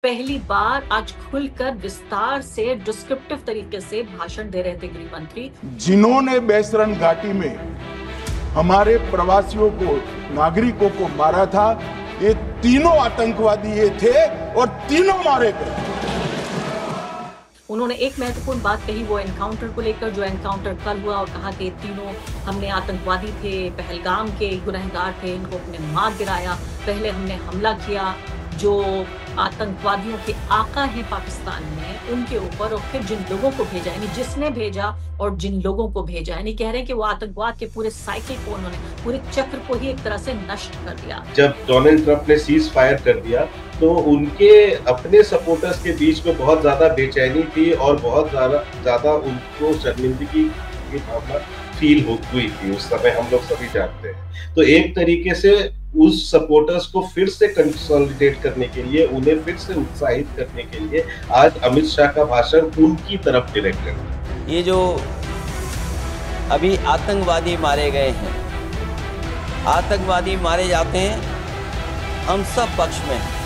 पहली बार आज खुलकर विस्तार से डिस्क्रिप्टिव तरीके से भाषण दे रहे थे गृह मंत्री। जिन्होंने बेसरन घाटी में हमारे प्रवासियों को, नागरिकों को मारा था, ये तीनों आतंकवादी ये थे और तीनों मारे गए। उन्होंने एक महत्वपूर्ण बात कही, वो एनकाउंटर को लेकर, जो एनकाउंटर कल हुआ, और कहा कि तीनों हमने आतंकवादी थे, पहलगाम के गुनहगार थे, इनको हमने मार गिराया। पहले हमने हमला किया जो आतंकवादियों के आका हैं पाकिस्तान में, उनके ऊपर, और फिर जिन लोगों को भेजा, यानी जिसने भेजा और जिन लोगों को भेजा, यानी कह रहे हैं कि वो आतंकवाद के पूरे साइकिल को, उन्होंने पूरे चक्र को ही एक तरह से नष्ट कर दिया। जब डोनाल्ड ट्रंप ने सीज फायर कर दिया तो उनके अपने सपोर्टर्स के बीच में बहुत ज्यादा बेचैनी थी और बहुत ज्यादा उनको शर्मिंदगी की भावना फील हुई थी उस समय, हम लोग सभी जानते हैं। तो एक तरीके से उस सपोर्टर्स को फिर से कंसोलिडेट करने के लिए, उन्हें फिर से उत्साहित करने के लिए आज अमित शाह का भाषण उनकी तरफ डायरेक्टेड है। ये जो अभी आतंकवादी मारे गए हैं, आतंकवादी मारे जाते हैं, हम सब पक्ष में हैं,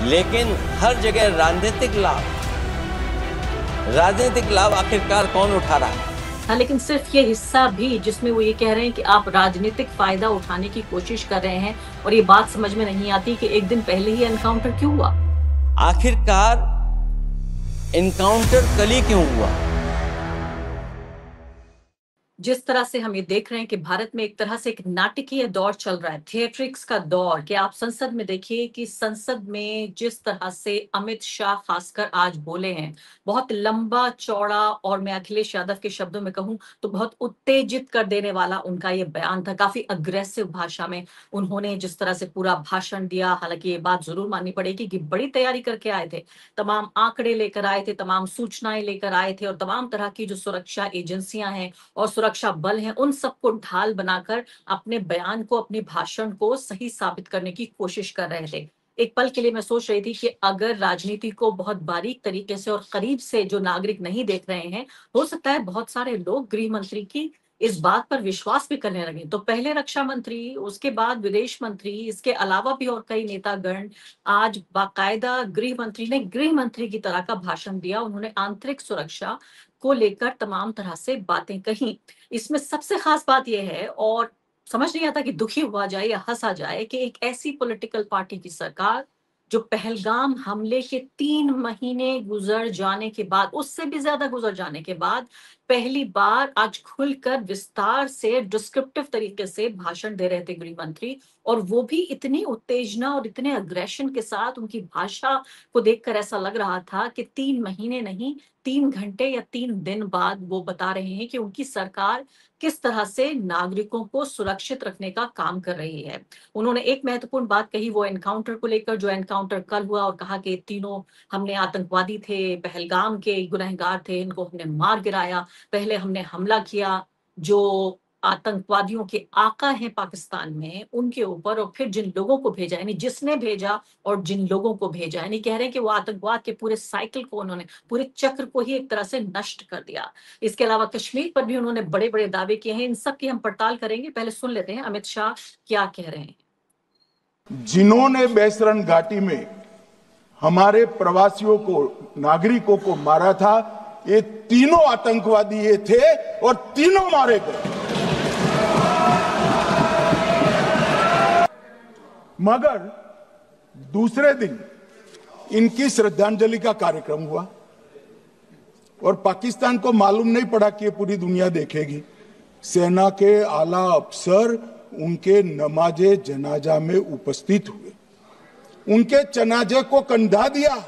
लेकिन हर जगह राजनीतिक लाभ आखिरकार कौन उठा रहा है? हाँ, लेकिन सिर्फ ये हिस्सा भी जिसमें वो ये कह रहे हैं कि आप राजनीतिक फायदा उठाने की कोशिश कर रहे हैं, और ये बात समझ में नहीं आती कि एक दिन पहले ही एनकाउंटर क्यों हुआ। आखिरकार एनकाउंटर कल ही क्यों हुआ? जिस तरह से हम ये देख रहे हैं कि भारत में एक तरह से एक नाटकीय दौर चल रहा है, थिएट्रिक्स का दौर, कि आप संसद में देखिए कि संसद में जिस तरह से अमित शाह खासकर आज बोले हैं, बहुत लंबा चौड़ा, और मैं अखिलेश यादव के शब्दों में कहूं तो बहुत उत्तेजित कर देने वाला उनका ये बयान था। काफी अग्रेसिव भाषा में उन्होंने जिस तरह से पूरा भाषण दिया। हालांकि ये बात जरूर माननी पड़ेगी कि बड़ी तैयारी करके आए थे, तमाम आंकड़े लेकर आए थे, तमाम सूचनाएं लेकर आए थे, और तमाम तरह की जो सुरक्षा एजेंसियां हैं और सुरक्षा बल हैं, उन सबको ढाल बनाकर अपने बयान को, अपने भाषण को सही साबित करने की कोशिश कर रहे थे। एक पल के लिए मैं सोच रही थी कि अगर राजनीति को बहुत बारीक तरीके से और करीब से जो नागरिक नहीं देख रहे हैं, हो सकता है बहुत सारे लोग गृह मंत्री की इस बात पर विश्वास भी करने लगे। तो पहले रक्षा मंत्री, उसके बाद विदेश मंत्री, इसके अलावा भी और कई नेतागण आज बाकायदा गृह मंत्री ने गृह मंत्री की तरह का भाषण दिया। उन्होंने आंतरिक सुरक्षा को लेकर तमाम तरह से बातें कही। इसमें सबसे खास बात यह है, और समझ नहीं आता कि दुखी हुआ जाए या हंसा जाए, कि एक ऐसी पॉलिटिकल पार्टी की सरकार जो पहलगाम हमले के 3 महीने गुजर जाने के बाद, उससे भी ज्यादा गुजर जाने के बाद, पहली बार आज खुलकर विस्तार से डिस्क्रिप्टिव तरीके से भाषण दे रहे थे गृह मंत्री, और वो भी इतनी उत्तेजना और इतने अग्रेशन के साथ। उनकी भाषा को देखकर ऐसा लग रहा था कि 3 महीने नहीं, 3 घंटे या 3 दिन बाद वो बता रहे हैं कि उनकी सरकार किस तरह से नागरिकों को सुरक्षित रखने का काम कर रही है। उन्होंने एक महत्वपूर्ण बात कही, वो एनकाउंटर को लेकर, जो एनकाउंटर कल हुआ, और कहा कि तीनों हमने आतंकवादी थे, पहलगाम के गुनहगार थे, इनको हमने मार गिराया। पहले हमने हमला किया जो आतंकवादियों के आका हैं पाकिस्तान में, उनके ऊपर, और फिर जिन लोगों को भेजा, यानी जिसने भेजा और जिन लोगों को भेजा, यानी कह रहे हैं कि वो आतंकवाद के पूरे साइकिल को, उन्होंने पूरे चक्र को ही एक तरह से नष्ट कर दिया। इसके अलावा कश्मीर पर भी उन्होंने बड़े बड़े दावे किए हैं। इन सब की हम पड़ताल करेंगे। पहले सुन लेते हैं अमित शाह क्या कह रहे हैं। जिन्होंने बेसरन घाटी में हमारे प्रवासियों को, नागरिकों को मारा था, ये तीनों आतंकवादी ये थे और तीनों मारे गए। मगर दूसरे दिन इनकी श्रद्धांजलि का कार्यक्रम हुआ, और पाकिस्तान को मालूम नहीं पड़ा कि ये पूरी दुनिया देखेगी। सेना के आला अफसर उनके नमाजे जनाजा में उपस्थित हुए, उनके जनाजे को कंधा दिया,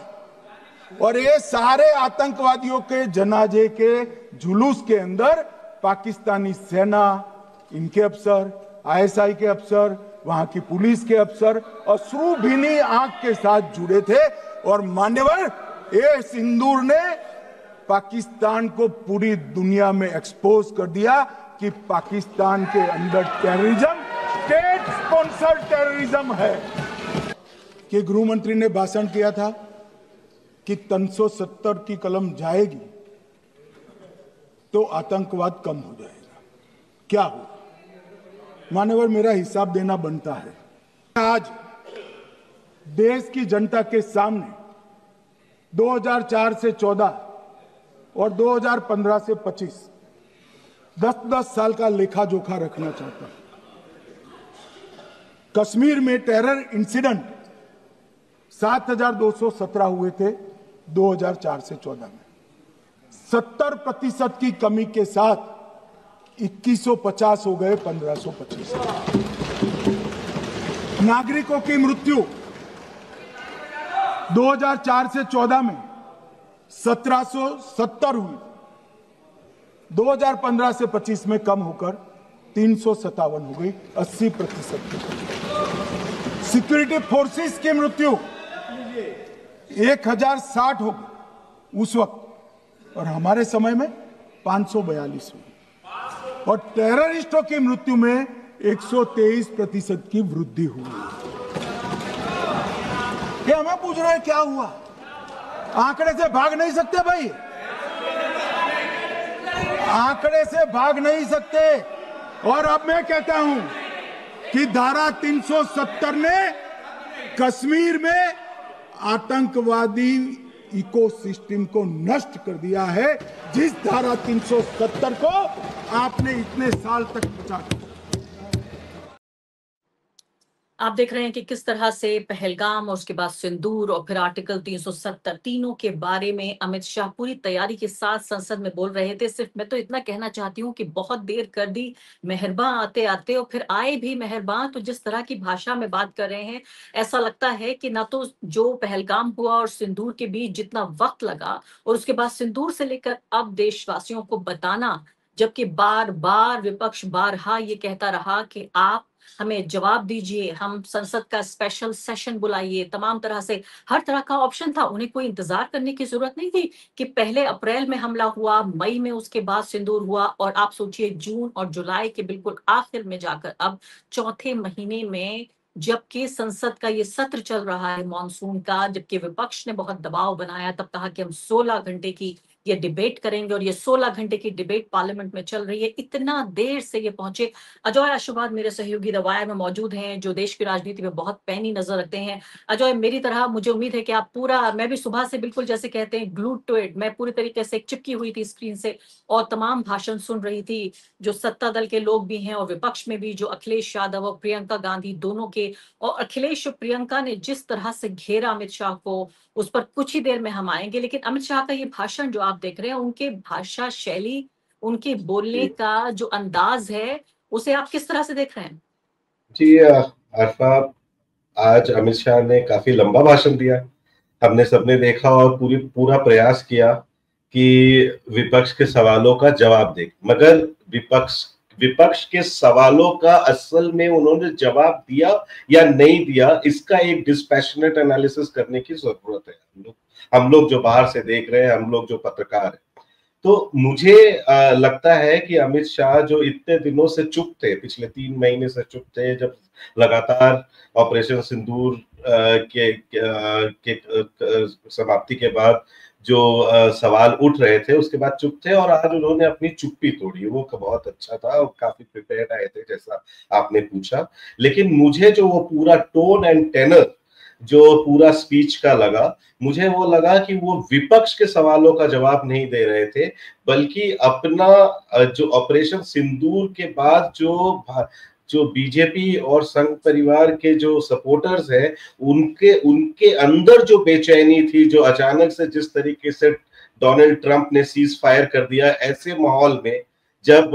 और ये सारे आतंकवादियों के जनाजे के जुलूस के अंदर पाकिस्तानी सेना, इनके अफसर, आईएसआई के अफसर, वहां की पुलिस के अफसर अश्रु भीनी आंख के साथ जुड़े थे। और मान्यवर, ये सिंदूर ने पाकिस्तान को पूरी दुनिया में एक्सपोज कर दिया कि पाकिस्तान के अंदर टेररिज्म, स्टेट स्पॉन्सर्ड टेररिज्म है। कि गृह मंत्री ने भाषण किया था कि 370 की कलम जाएगी तो आतंकवाद कम हो जाएगा। क्या हो मान्यवर, मेरा हिसाब देना बनता है। आज देश की जनता के सामने 2004 से 14 और 2015 से 25 10-10 साल का लेखा जोखा रखना चाहता हूं। कश्मीर में टेरर इंसिडेंट 7,217 हुए थे 2004 से 14 में। 70% की कमी के साथ 2150 हो गए 1525। नागरिकों की मृत्यु 2004 से 14 में 1770 हुई, 2015 से 25 में कम होकर 357 हो गई, 80%। सिक्योरिटी फोर्सेस की मृत्यु 1060 हो गई उस वक्त, और हमारे समय में 542 हुई, और टेररिस्टों की मृत्यु में 123% की वृद्धि हुई। ये हमें पूछ रहे हैं क्या हुआ? आंकड़े से भाग नहीं सकते भाई, आंकड़े से भाग नहीं सकते। और अब मैं कहता हूं कि धारा 370 ने कश्मीर में आतंकवादी इकोसिस्टम को नष्ट कर दिया है, जिस धारा 370 को आपने इतने साल तक बचा कर। आप देख रहे हैं कि किस तरह से पहलगाम और उसके बाद सिंदूर और फिर आर्टिकल 370 तीनों के बारे में अमित शाह पूरी तैयारी के साथ संसद में बोल रहे थे। सिर्फ मैं तो इतना कहना चाहती हूँ कि बहुत देर कर दी मेहरबान आते आते, और फिर आए भी मेहरबान। तो जिस तरह की भाषा में बात कर रहे हैं, ऐसा लगता है कि ना तो जो पहलगाम हुआ और सिंदूर के बीच जितना वक्त लगा, और उसके बाद सिंदूर से लेकर अब देशवासियों को बताना, जबकि बार बार विपक्ष बारहा ये कहता रहा कि आप हमें जवाब दीजिए, हम संसद का स्पेशल सेशन बुलाइए, तमाम तरह से हर तरह का ऑप्शन था। उन्हें कोई इंतजार करने की जरूरत नहीं थी कि पहले अप्रैल में हमला हुआ, मई में उसके बाद सिंदूर हुआ, और आप सोचिए जून और जुलाई के बिल्कुल आखिर में जाकर अब चौथे महीने में, जबकि संसद का ये सत्र चल रहा है मॉनसून का, जबकि विपक्ष ने बहुत दबाव बनाया, तब कहा कि हम 16 घंटे की ये डिबेट करेंगे, और ये 16 घंटे की डिबेट पार्लियामेंट में चल रही है। इतना देर से ये पहुंचे। अजय आशीर्वाद मेरे सहयोगी रवाया में मौजूद हैं, जो देश की राजनीति में बहुत पैनी नजर रखते हैं। अजय, मेरी तरह मुझे उम्मीद है कि आप पूरा, मैं भी सुबह से बिल्कुल जैसे कहते हैं ग्लूड टू इट, मैं पूरी तरीके से चिपकी हुई थी स्क्रीन से और तमाम भाषण सुन रही थी, जो सत्ता दल के लोग भी हैं और विपक्ष में भी, जो अखिलेश यादव और प्रियंका गांधी दोनों के, और अखिलेश और प्रियंका ने जिस तरह से घेरा अमित शाह को, उस पर कुछ ही देर में हम आएंगे। लेकिन अमित शाह का ये भाषण जो आप देख रहे हैं, उनके भाषा शैली, उनके बोलने का जो अंदाज है, उसे आप किस तरह से देख रहे हैं? जी अर्फा, आज अमित शाह ने काफी लंबा भाषण दिया, हमने सबने देखा, और पूरा प्रयास किया कि विपक्ष के सवालों का जवाब दे, मगर विपक्ष के सवालों का असल में उन्होंने जवाब दिया या नहीं दिया, इसका एक डिस्पैशनेट एनालिसिस करने की जरूरत है। हम लोग जो बाहर से देख रहे हैं, हम लोग जो पत्रकार हैं, तो मुझे लगता है कि अमित शाह जो इतने दिनों से चुप थे, पिछले 3 महीने से चुप थे, जब लगातार ऑपरेशन सिंदूर के समाप्ति के बाद जो सवाल उठ रहे थे, उसके बाद चुप थे, और आज उन्होंने अपनी चुप्पी तोड़ी। वो बहुत अच्छा था और काफी प्रिपेयर्ड आए थे, जैसा आपने पूछा। लेकिन मुझे जो वो पूरा टोन एंड टेनर जो पूरा स्पीच का लगा, मुझे वो लगा कि वो विपक्ष के सवालों का जवाब नहीं दे रहे थे, बल्कि अपना जो ऑपरेशन सिंदूर के बाद जो बीजेपी और संघ परिवार के जो सपोर्टर्स हैं, उनके अंदर जो बेचैनी थी, जो अचानक से जिस तरीके से डोनाल्ड ट्रंप ने सीज फायर कर दिया, ऐसे माहौल में जब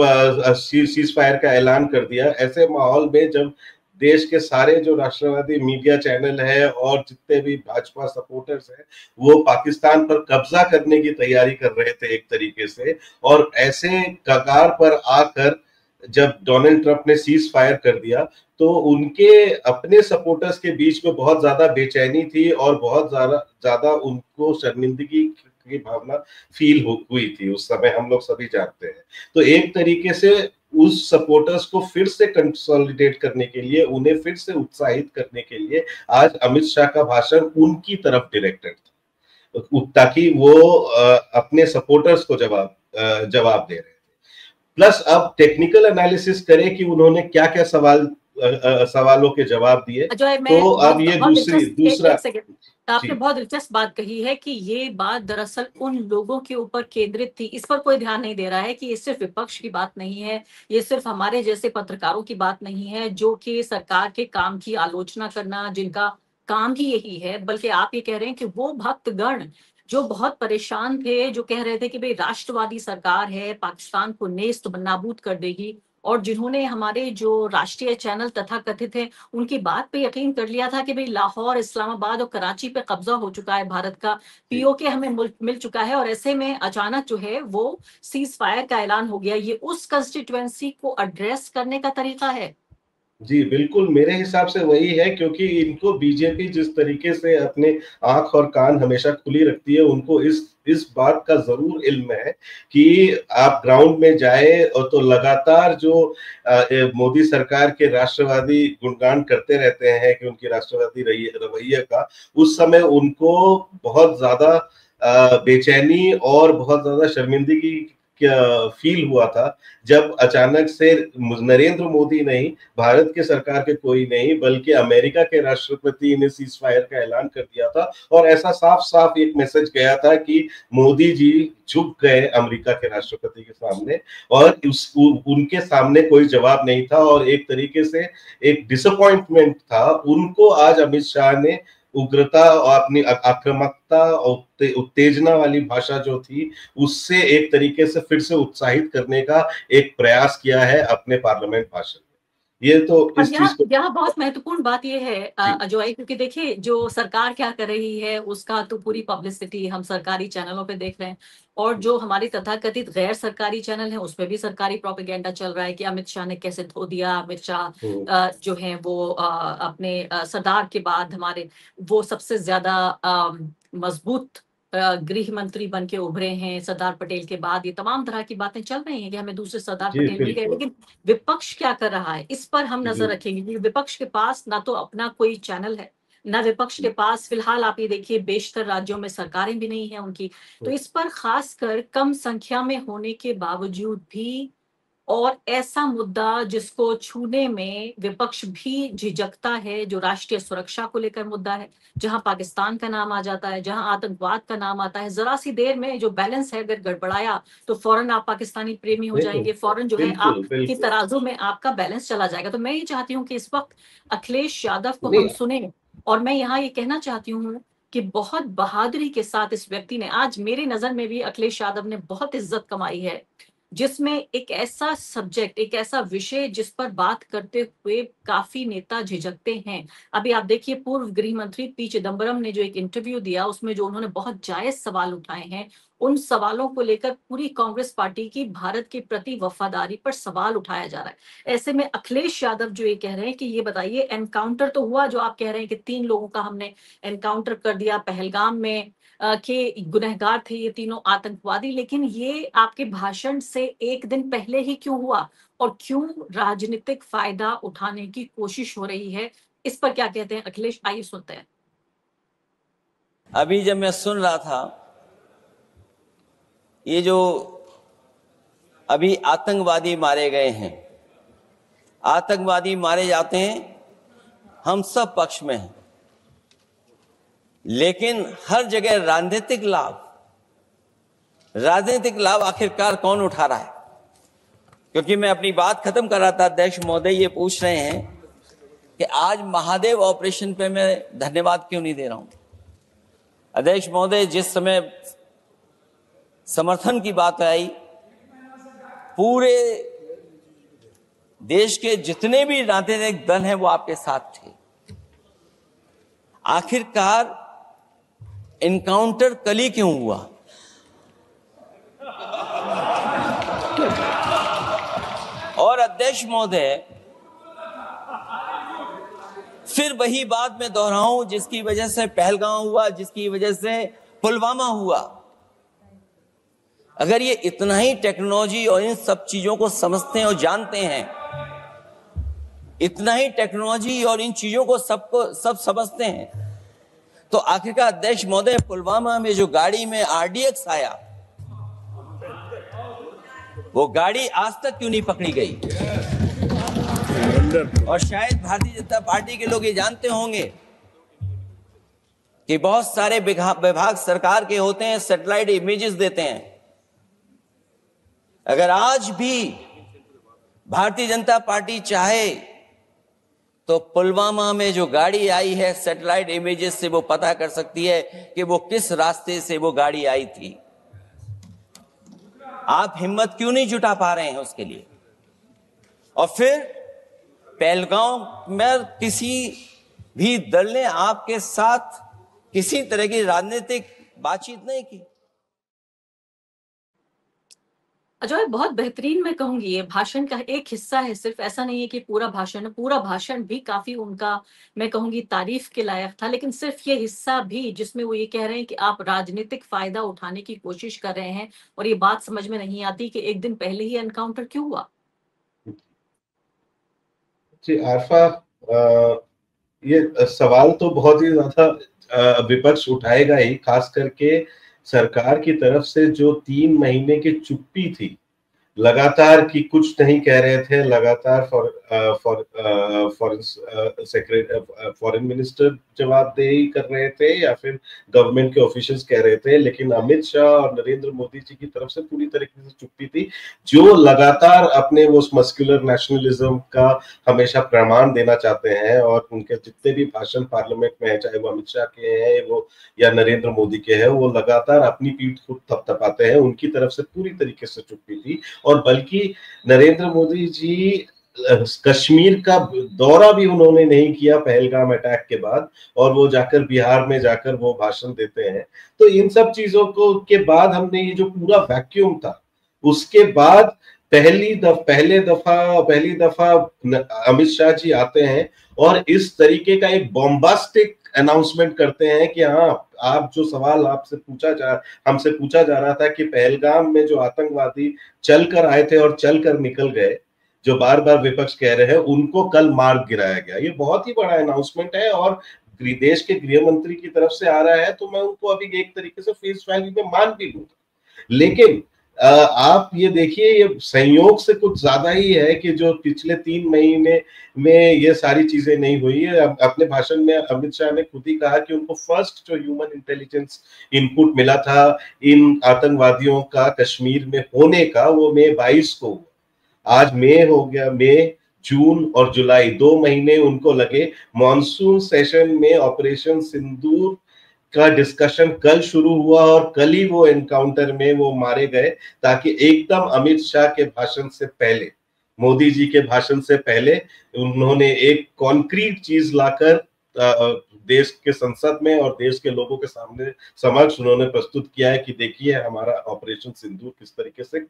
सीज फायर का ऐलान कर दिया, ऐसे माहौल में जब देश के सारे जो राष्ट्रवादी मीडिया चैनल है और जितने भी भाजपा सपोर्टर्स हैं, वो पाकिस्तान पर कब्जा करने की तैयारी कर रहे थे एक तरीके से, और ऐसे कगार पर आकर जब डोनाल्ड ट्रंप ने सीज फायर कर दिया, तो उनके अपने सपोर्टर्स के बीच में बहुत ज्यादा बेचैनी थी और बहुत ज्यादा उनको शर्मिंदगी की भावना फील हुई थी उस समय, हम लोग सभी जानते हैं। तो एक तरीके से उस सपोर्टर्स को फिर से कंसोलिडेट करने के लिए, उन्हें फिर से उत्साहित करने के लिए आज अमित शाह का भाषण उनकी तरफ डायरेक्टेड था, ताकि वो अपने सपोर्टर्स को जवाब दे रहे थे। प्लस अब टेक्निकल एनालिसिस करें कि उन्होंने क्या क्या सवाल सवालों के जवाब दिए। अजय, तो अब ये दूसरा एक सेकंड, आपने बहुत दिलचस्प बात कही है कि ये बात दरअसल उन लोगों के ऊपर केंद्रित थी। इस पर कोई ध्यान नहीं दे रहा है कि ये सिर्फ विपक्ष की बात नहीं है, ये सिर्फ हमारे जैसे पत्रकारों की बात नहीं है जो कि सरकार के काम की आलोचना करना, जिनका काम ही यही है। बल्कि आप ये कह रहे हैं कि वो भक्तगण जो बहुत परेशान थे, जो कह रहे थे कि भाई राष्ट्रवादी सरकार है, पाकिस्तान को नेस्त नाबूद कर देगी, और जिन्होंने हमारे जो राष्ट्रीय चैनल तथा कथित है उनकी बात पे यकीन कर लिया था कि भाई लाहौर, इस्लामाबाद और कराची पे कब्जा हो चुका है भारत का, पीओके हमें मिल चुका है, और ऐसे में अचानक जो है वो सीज फायर का ऐलान हो गया। ये उस कंस्टिट्यूएंसी को एड्रेस करने का तरीका है? जी, बिल्कुल मेरे हिसाब से वही है, क्योंकि इनको बीजेपी जिस तरीके से अपने आंख और कान हमेशा खुली रखती है, उनको इस बात का जरूर इल्म है कि आप ग्राउंड में जाए और तो लगातार जो मोदी सरकार के राष्ट्रवादी गुणगान करते रहते हैं कि उनकी राष्ट्रवादी रवैये का, उस समय उनको बहुत ज्यादा बेचैनी और बहुत ज्यादा शर्मिंदगी फील हुआ था जब अचानक से नरेंद्र मोदी नहीं, भारत के सरकार के कोई नहीं, बल्कि अमेरिका के राष्ट्रपति ने सीज फायर का ऐलान कर दिया था। और ऐसा साफ साफ एक मैसेज गया था कि मोदी जी झुक गए अमेरिका के राष्ट्रपति के सामने, और उनके सामने कोई जवाब नहीं था, और एक तरीके से एक डिसअपॉइंटमेंट था उनको। आज अमित शाह ने उग्रता और अपनी आक्रामकता और उत्तेजना वाली भाषा जो थी, उससे एक तरीके से फिर से उत्साहित करने का एक प्रयास किया है अपने पार्लियामेंट भाषण में। ये तो इस चीज को यहाँ बहुत महत्वपूर्ण बात ये है अजय, क्योंकि देखिए जो सरकार क्या कर रही है उसका तो पूरी पब्लिसिटी हम सरकारी चैनलों पे देख रहे हैं, और जो हमारी तथाकथित गैर सरकारी चैनल है उसमें भी सरकारी प्रोपेगेंडा चल रहा है कि अमित शाह ने कैसे धो दिया। अमित शाह जो है वो अपने सरदार के बाद हमारे वो सबसे ज्यादा मजबूत गृह मंत्री बन के उभरे हैं सरदार पटेल के बाद। ये तमाम तरह की बातें चल रही हैं कि हमें दूसरे सरदार पटेल मिल गए, लेकिन विपक्ष क्या कर रहा है इस पर हम नजर रखेंगे, क्योंकि विपक्ष के पास ना तो अपना कोई चैनल है, ना विपक्ष के पास फिलहाल आप ये देखिए बेशतर राज्यों में सरकारें भी नहीं है उनकी। तो इस पर खासकर कम संख्या में होने के बावजूद भी, और ऐसा मुद्दा जिसको छूने में विपक्ष भी झिझकता है, जो राष्ट्रीय सुरक्षा को लेकर मुद्दा है, जहां पाकिस्तान का नाम आ जाता है, जहां आतंकवाद का नाम आता है, जरा सी देर में जो बैलेंस है अगर गड़बड़ाया तो फौरन आप पाकिस्तानी प्रेमी हो जाएंगे, फौरन जो है आपकी तराजू में आपका बैलेंस चला जाएगा। तो मैं ये चाहती हूँ कि इस वक्त अखिलेश यादव को हम सुने, और मैं यहाँ ये कहना चाहती हूँ कि बहुत बहादुरी के साथ इस व्यक्ति ने, आज मेरी नजर में भी अखिलेश यादव ने बहुत इज्जत कमाई है, जिसमें एक ऐसा सब्जेक्ट, एक ऐसा विषय जिस पर बात करते हुए काफी नेता झिझकते हैं। अभी आप देखिए पूर्व गृह मंत्री पी चिदम्बरम ने जो एक इंटरव्यू दिया, उसमें जो उन्होंने बहुत जायज सवाल उठाए हैं, उन सवालों को लेकर पूरी कांग्रेस पार्टी की भारत के प्रति वफादारी पर सवाल उठाया जा रहा है। ऐसे में अखिलेश यादव जो ये कह रहे हैं कि ये बताइए, एनकाउंटर तो हुआ, जो आप कह रहे हैं कि 3 लोगों का हमने एनकाउंटर कर दिया पहलगाम में, के गुनहगार थे ये तीनों आतंकवादी, लेकिन ये आपके भाषण से एक दिन पहले ही क्यों हुआ, और क्यों राजनीतिक फायदा उठाने की कोशिश हो रही है? इस पर क्या कहते हैं अखिलेश, आइए सुनते हैं। अभी जब मैं सुन रहा था ये जो अभी आतंकवादी मारे गए हैं, आतंकवादी मारे जाते हैं, हम सब पक्ष में हैं, लेकिन हर जगह राजनीतिक लाभ आखिरकार कौन उठा रहा है? क्योंकि मैं अपनी बात खत्म कर रहा था, अध्यक्ष महोदय ये पूछ रहे हैं कि आज महादेव ऑपरेशन पे मैं धन्यवाद क्यों नहीं दे रहा हूं। अध्यक्ष महोदय, जिस समय समर्थन की बात आई, पूरे देश के जितने भी राजनीतिक दल हैं वो आपके साथ थे। आखिरकार एनकाउंटर कल ही क्यों हुआ? और अध्यक्ष महोदय, फिर वही बात मैं दोहराऊं जिसकी वजह से पहलगाम हुआ, जिसकी वजह से पुलवामा हुआ। अगर ये इतना ही टेक्नोलॉजी और इन सब चीजों को समझते हैं और जानते हैं, इतना ही टेक्नोलॉजी और इन चीजों को सब समझते हैं, तो आखिरकार अध्यक्ष महोदय पुलवामा में जो गाड़ी में RDX आया, वो गाड़ी आज तक क्यों नहीं पकड़ी गई? इधर। और शायद भारतीय जनता पार्टी के लोग ये जानते होंगे कि बहुत सारे विभाग सरकार के होते हैं, सैटेलाइट इमेजेस देते हैं। अगर आज भी भारतीय जनता पार्टी चाहे तो पुलवामा में जो गाड़ी आई है, सैटेलाइट इमेजेस से वो पता कर सकती है कि वो किस रास्ते से वो गाड़ी आई थी। आप हिम्मत क्यों नहीं जुटा पा रहे हैं उसके लिए? और फिर पहलगांव में किसी भी दल ने आपके साथ किसी तरह की राजनीतिक बातचीत नहीं की। अजय, बहुत बेहतरीन मैं कहूंगी, ये भाषण का एक हिस्सा है, सिर्फ ऐसा नहीं है कि पूरा भाषण है। पूरा भाषण भी काफी उनका मैं कहूंगी तारीफ के लायक था, लेकिन सिर्फ ये हिस्सा भी जिसमें वो ये कह रहे हैं कि आप राजनीतिक फायदा उठाने की कोशिश कर रहे हैं, और ये बात समझ में नहीं आती कि एक दिन पहले ही एनकाउंटर क्यों हुआ। जी आरफा, ये सवाल तो बहुत ही ज्यादा विपक्ष उठाएगा ही, खास करके सरकार की तरफ से जो 3 महीने की चुप्पी थी, लगातार कि कुछ नहीं कह रहे थे, लगातार फॉरेन मिनिस्टर जवाबदेही कर रहे थे या फिर गवर्नमेंट के ऑफिशियल्स कह रहे थे, लेकिन अमित शाह और नरेंद्र मोदी जी की तरफ से पूरी तरीके से चुप्पी थी, जो लगातार अपने वो मस्कुलर नेशनलिज्म का हमेशा प्रमाण देना चाहते हैं। और उनके जितने भी भाषण पार्लियामेंट में है, चाहे वो अमित शाह के हैं वो या नरेंद्र मोदी के हैं, वो लगातार अपनी पीठ को थपथपाते हैं। उनकी तरफ से पूरी तरीके से चुप्पी थी। और बल्कि नरेंद्र मोदी जी कश्मीर का दौरा भी उन्होंने नहीं किया पहलगाम अटैक के बाद, और वो जाकर बिहार में जाकर वो भाषण देते हैं। तो इन सब चीजों को के बाद हमने ये जो पूरा वैक्यूम था, उसके बाद पहली दफा अमित शाह जी आते हैं और इस तरीके का एक बॉम्बास्टिक अनाउंसमेंट करते हैं कि हाँ, आप जो सवाल हमसे पूछा जा रहा था कि पहलगाम में जो आतंकवादी चलकर आए थे और चलकर निकल गए, जो बार बार विपक्ष कह रहे हैं, उनको कल मार गिराया गया। ये बहुत ही बड़ा अनाउंसमेंट है और देश के गृह मंत्री की तरफ से आ रहा है, तो मैं उनको अभी एक तरीके से फेस वैल्यू में मान भी लूंगा। लेकिन आप ये देखिए, ये संयोग से कुछ ज्यादा ही है कि जो पिछले 3 महीने में ये सारी चीजें नहीं हुई है। अपने भाषण में अमित शाह ने खुद ही कहा कि उनको फर्स्ट जो ह्यूमन इंटेलिजेंस इनपुट मिला था इन आतंकवादियों का कश्मीर में होने का, वो मई 22 को हुआ। आज मई हो गया, मई, जून और जुलाई 2 महीने उनको लगे। मॉनसून सेशन में ऑपरेशन सिंदूर का डिस्कशन कल शुरू हुआ और कल ही वो एनकाउंटर में वो मारे गए, ताकि एकदम अमित शाह के भाषण से पहले, मोदी जी के भाषण से पहले उन्होंने एक कॉन्क्रीट चीज लाकर देश के संसद में और देश के लोगों के सामने समक्ष उन्होंने प्रस्तुत किया है कि देखिए हमारा ऑपरेशन सिंदूर किस तरीके से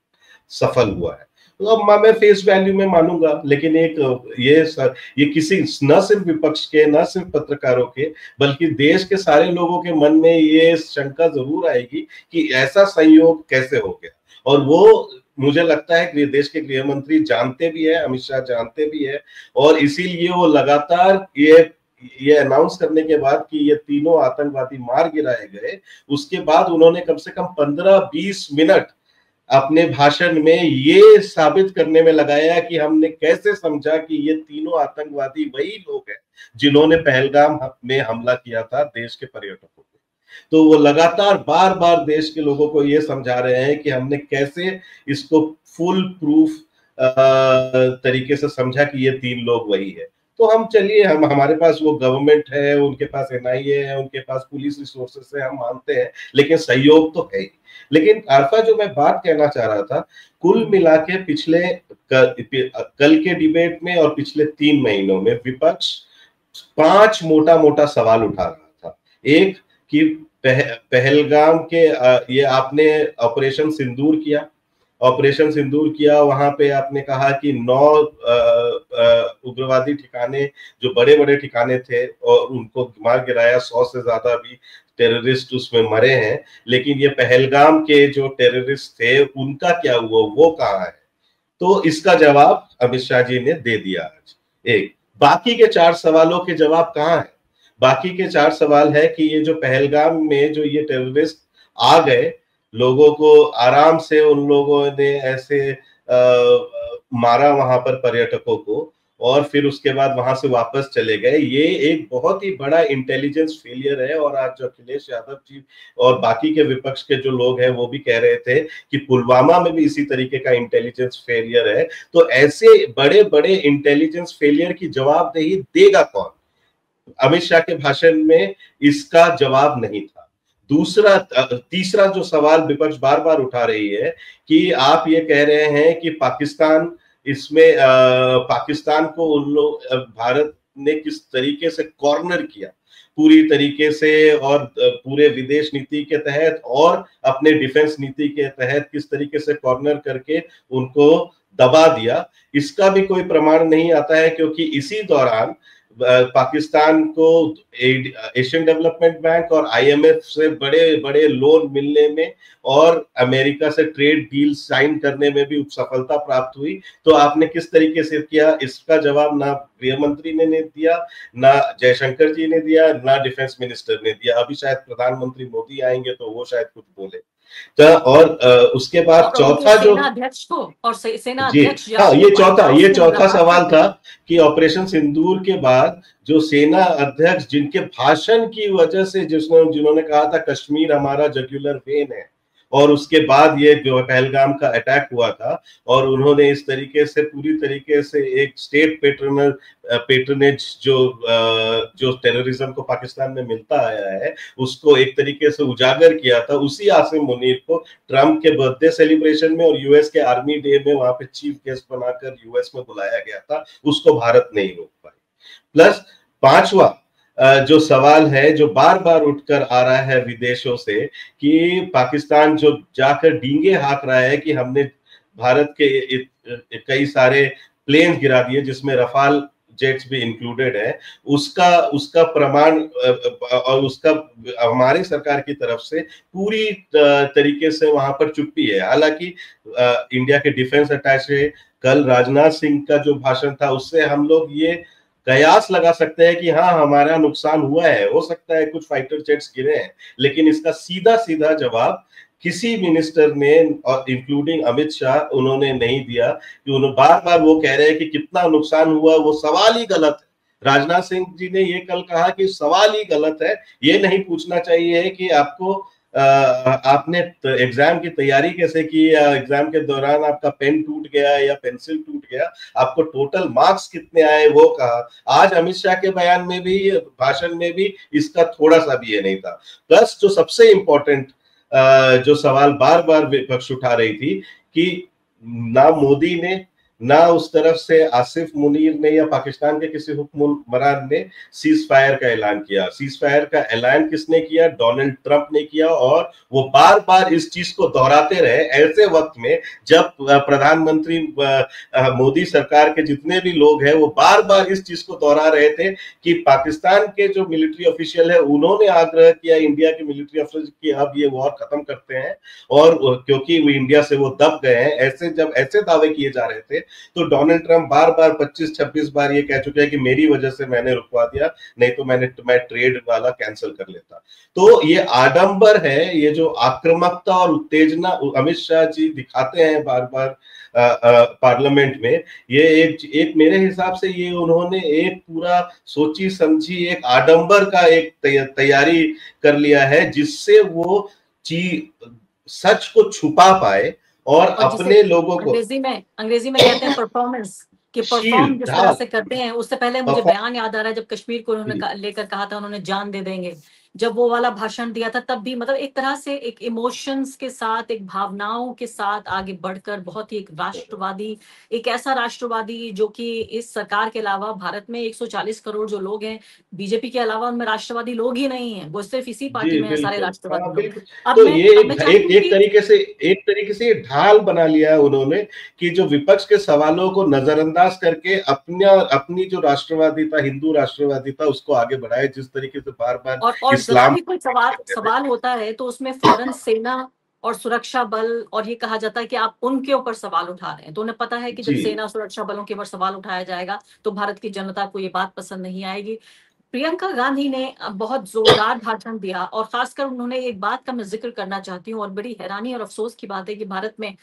सफल हुआ है। तो अब मैं फेस वैल्यू में मानूंगा, लेकिन ये किसी न सिर्फ विपक्ष के, न सिर्फ पत्रकारों के, बल्कि देश के सारे लोगों के मन में ये शंका जरूर आएगी कि ऐसा संयोग कैसे हो गया। और वो मुझे लगता है कि देश के गृह मंत्री जानते भी है, अमित शाह जानते भी है, और इसीलिए वो लगातार ये अनाउंस करने के बाद कि ये तीनों आतंकवादी मार गिराए गए, उसके बाद उन्होंने कम से कम 15-20 मिनट अपने भाषण में ये साबित करने में लगाया कि हमने कैसे समझा कि ये तीनों आतंकवादी वही लोग हैं जिन्होंने पहलगाम में हमला किया था देश के पर्यटकों पे। तो वो लगातार बार बार देश के लोगों को ये समझा रहे हैं कि हमने कैसे इसको फुल प्रूफ तरीके से समझा कि ये 3 लोग वही है। तो हमारे पास वो गवर्नमेंट है, उनके पास एनआईए है, उनके पास पुलिस रिसोर्सेस है, हम मानते हैं, लेकिन सहयोग तो है ही। लेकिन आरफा, जो मैं बात कहना चाह रहा था, कुल मिला के कल के डिबेट में और पिछले 3 महीनों में विपक्ष 5 मोटा सवाल उठा रहा था। एक कि पहलगाम के ये आपने ऑपरेशन सिंदूर किया, वहां पे आपने कहा कि 9 उग्रवादी ठिकाने, जो बड़े बड़े ठिकाने थे, और उनको मार गिराया। 100 से ज्यादा भी टेररिस्ट उसमें मरे हैं। लेकिन ये पहलगाम के जो टेररिस्ट थे उनका क्या हुआ, वो कहाँ है? तो इसका जवाब अमित शाह जी ने दे दिया आज। एक बाकी के 4 सवालों के जवाब कहाँ है? बाकी के 4 सवाल है कि ये जो पहलगाम में जो ये टेररिस्ट आ गए, लोगों को आराम से उन लोगों ने ऐसे मारा वहां पर पर्यटकों को, और फिर उसके बाद वहां से वापस चले गए। ये एक बहुत ही बड़ा इंटेलिजेंस फेलियर है। और आज जो अखिलेश यादव जी और बाकी के विपक्ष के जो लोग हैं वो भी कह रहे थे कि पुलवामा में भी इसी तरीके का इंटेलिजेंस फेलियर है। तो ऐसे बड़े बड़े इंटेलिजेंस फेलियर की जवाबदेही देगा कौन? अमित शाह के भाषण में इसका जवाब नहीं था। तीसरा जो सवाल विपक्ष बार बार उठा रही है कि आप ये कह रहे हैं कि पाकिस्तान इसमें पाकिस्तान को उन लोग भारत ने किस तरीके से कॉर्नर किया पूरी तरीके से, और पूरे विदेश नीति के तहत और अपने डिफेंस नीति के तहत किस तरीके से कॉर्नर करके उनको दबा दिया। इसका भी कोई प्रमाण नहीं आता है, क्योंकि इसी दौरान पाकिस्तान को एशियन डेवलपमेंट बैंक और आईएमएफ से बड़े बड़े लोन मिलने में और अमेरिका से ट्रेड डील साइन करने में भी सफलता प्राप्त हुई। तो आपने किस तरीके से किया, इसका जवाब ना गृह मंत्री ने दिया, ना जयशंकर जी ने दिया, ना डिफेंस मिनिस्टर ने दिया। अभी शायद प्रधानमंत्री मोदी आएंगे तो वो शायद कुछ बोले। तो और उसके बाद चौथा जो सेना अध्यक्ष को और सेना जी अध्यक्ष, हाँ, ये चौथा सवाल था कि ऑपरेशन सिंदूर के बाद जो सेना अध्यक्ष जिनके भाषण की वजह से जिन्होंने कहा था कश्मीर हमारा जुगुलर वेन है, और उसके बाद ये जो पहलगाम का अटैक हुआ था और उन्होंने इस तरीके से पूरी तरीके से एक स्टेट पेट्रोनेज जो टेररिज्म को पाकिस्तान में मिलता आया है उसको एक तरीके से उजागर किया था। उसी आसिम मुनीर को ट्रंप के बर्थडे सेलिब्रेशन में और यूएस के आर्मी डे में वहां पे चीफ गेस्ट बनाकर यूएस में बुलाया गया था, उसको भारत नहीं रोक पाई। प्लस पांचवा जो सवाल है जो बार बार उठकर आ रहा है विदेशों से कि पाकिस्तान जो जाकर डींगे हाँक रहा है कि हमने भारत के कई सारे प्लेन गिरा दिए जिसमें रफाल जेट्स भी इंक्लूडेड है, उसका प्रमाण और उसका हमारी सरकार की तरफ से पूरी तरीके से वहां पर चुप्पी है। हालांकि इंडिया के डिफेंस अटैचे कल राजनाथ सिंह का जो भाषण था उससे हम लोग ये कयास लगा सकते हैं कि हाँ हमारा नुकसान हुआ है, हो सकता है कुछ फाइटर जेट्स गिरे हैं, लेकिन इसका सीधा सीधा जवाब किसी मिनिस्टर ने और इंक्लूडिंग अमित शाह उन्होंने नहीं दिया। कि उन्होंने बार बार वो कह रहे हैं कि कितना नुकसान हुआ, वो सवाल ही गलत है। राजनाथ सिंह जी ने ये कल कहा कि सवाल ही गलत है, ये नहीं पूछना चाहिए कि आपने एग्जाम की तैयारी कैसे की, या एग्जाम के दौरान आपका पेन टूट गया या पेंसिल टूट गया, आपको टोटल मार्क्स कितने आए वो कहा। आज अमित शाह के बयान में भी भाषण में भी इसका थोड़ा सा भी ये नहीं था। प्लस जो सबसे इंपॉर्टेंट जो सवाल बार बार विपक्ष उठा रही थी कि ना मोदी ने ना उस तरफ से आसिफ मुनीर ने या पाकिस्तान के किसी हुक्मरान ने सीज फायर का ऐलान किया। सीज फायर का ऐलान किसने किया? डोनाल्ड ट्रंप ने किया, और वो बार बार इस चीज को दोहराते रहे ऐसे वक्त में जब प्रधानमंत्री मोदी सरकार के जितने भी लोग हैं वो बार बार इस चीज को दोहरा रहे थे कि पाकिस्तान के जो मिलिट्री ऑफिशियल है उन्होंने आग्रह किया इंडिया के मिलिट्री ऑफिसर की अब ये वॉर खत्म करते हैं, और क्योंकि वो इंडिया से वो दब गए हैं। ऐसे जब ऐसे दावे किए जा रहे थे तो डोनाल्ड ट्रंप बार बार 25-26 बार ये कह चुके हैं कि मेरी वजह से मैंने रुकवा दिया, नहीं तो मैं ट्रेड वाला कैंसिल कर लेता। तो ये आडंबर है, ये जो आक्रामकता और उत्तेजना अमित शाह जी दिखाते हैं बार बार पार्लियामेंट में, ये एक मेरे हिसाब से ये उन्होंने एक पूरा सोची समझी एक आडंबर का एक तैयारी कर लिया है जिससे वो सच को छुपा पाए और अपने लोगों को अंग्रेजी में कहते हैं परफॉर्मेंस, कि परफॉर्म जिस तरह से करते हैं। उससे पहले मुझे बयान याद आ रहा है जब कश्मीर को उन्होंने लेकर कहा था उन्होंने जान दे देंगे, जब वो वाला भाषण दिया था तब भी मतलब एक तरह से एक इमोशंस के साथ, एक भावनाओं के साथ आगे बढ़कर बहुत ही एक राष्ट्रवादी, एक ऐसा राष्ट्रवादी जो कि इस सरकार के अलावा भारत में 140 करोड़ जो लोग हैं बीजेपी के अलावा उनमें राष्ट्रवादी लोग ही नहीं है, वो सिर्फ इसी पार्टी में सारे राष्ट्रवादी लोग। तो ये एक तरीके से ढाल बना लिया है उन्होंने कि जो विपक्ष के सवालों को नजरअंदाज करके अपनी जो राष्ट्रवादी था, हिंदू राष्ट्रवादी था, उसको आगे बढ़ाए। जिस तरीके से बार बार और जब भी कोई सवाल होता है तो उसमें फौरन सेना और सुरक्षा बल और ये कहा जाता है कि आप उनके ऊपर सवाल उठा रहे हैं, तो उन्हें पता है कि जब सेना सुरक्षा बलों के ऊपर सवाल उठाया जाएगा तो भारत की जनता को ये बात पसंद नहीं आएगी। प्रियंका गांधी ने बहुत जोरदार भाषण दिया और खासकर उन्होंने एक बात का मैं जिक्र करना चाहती हूँ और बड़ी हैरानी और अफसोस की बात है कि भारत में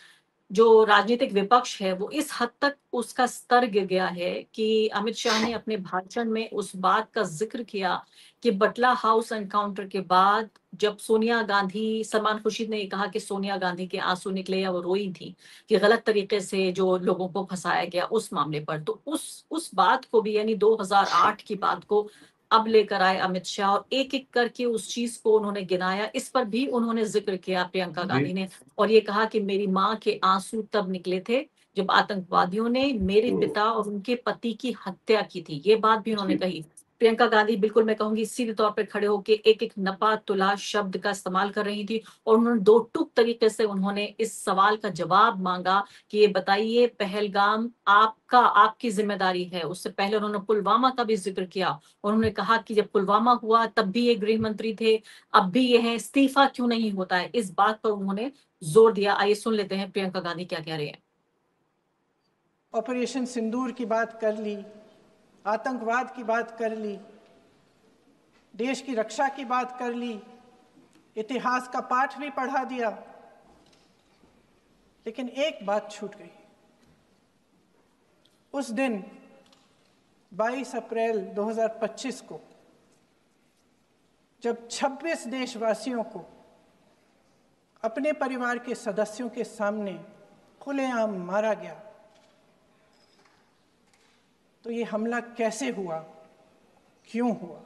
जो राजनीतिक विपक्ष है वो इस हद तक उसका स्तर गिर गया है कि अमित शाह ने अपने भाषण में उस बात का जिक्र किया कि बटला हाउस एनकाउंटर के बाद जब सोनिया गांधी, सलमान खुर्शीद ने कहा कि सोनिया गांधी के आंसू निकले या वो रोई थी कि गलत तरीके से जो लोगों को फंसाया गया उस मामले पर, तो उस बात को भी, यानी 2008 की बात को अब लेकर आए अमित शाह और एक एक करके उस चीज को उन्होंने गिनाया। इस पर भी उन्होंने जिक्र किया प्रियंका गांधी ने, और ये कहा कि मेरी माँ के आंसू तब निकले थे जब आतंकवादियों ने मेरे पिता और उनके पति की हत्या की थी। ये बात भी उन्होंने कही। प्रियंका गांधी, बिल्कुल मैं कहूंगी, सीधे तौर पर खड़े होकर एक एक नपा तुला शब्द का इस्तेमाल कर रही थी और उन्होंने दो टूक तरीके से उन्होंने इस सवाल का जवाब मांगा कि ये बताइए पहलगाम आपकी जिम्मेदारी है। उससे पहले उन्होंने पुलवामा का भी जिक्र किया और उन्होंने कहा कि जब पुलवामा हुआ तब भी ये गृह मंत्री थे, अब भी ये है, इस्तीफा क्यों नहीं होता है, इस बात पर उन्होंने जोर दिया। आइए सुन लेते हैं प्रियंका गांधी क्या कह रहे हैं। ऑपरेशन सिंदूर की बात कर ली, आतंकवाद की बात कर ली, देश की रक्षा की बात कर ली, इतिहास का पाठ भी पढ़ा दिया, लेकिन एक बात छूट गई। उस दिन 22 अप्रैल 2025 को जब 26 देशवासियों को अपने परिवार के सदस्यों के सामने खुलेआम मारा गया, तो ये हमला कैसे हुआ, क्यों हुआ?